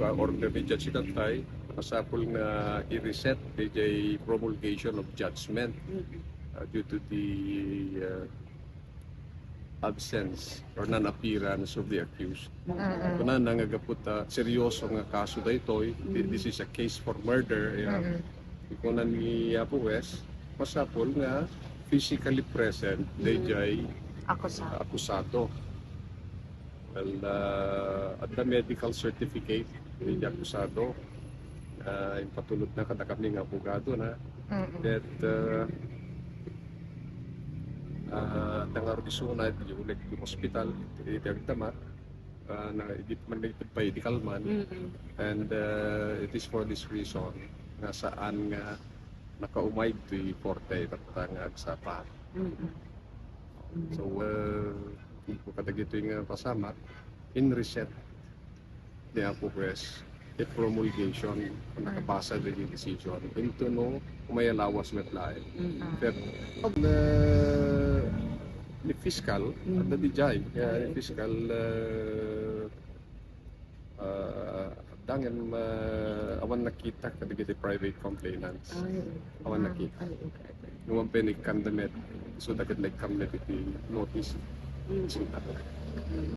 order ni Judge Katay, masapol na i-reset the promulgation of judgment due to the absence or non-appearance of the accused. Kunan nga gapot seryoso nga kaso daytoy. This is a case for murder. Kunan ni Apo West, masapol nga physically present dayjay akusado. Well, at the medical certificate ni akusado, patulot na kada kami nga abogado na that nangarugisuna di ulit yung hospital itiyag tama na medical man and it is for this reason nga saan nga nakaumay ito'y forte tatangag sa pa. So kung kadagito yung pasama in reset ni Apo West the promulgation kung nakabasa din yung decision into no may alawas met lain pero ni fiscal at the DJ ni fiscal dangan awan nakita kadagiti private complainants awan nakita nung penik kandamet so dagat like kamlet iti notice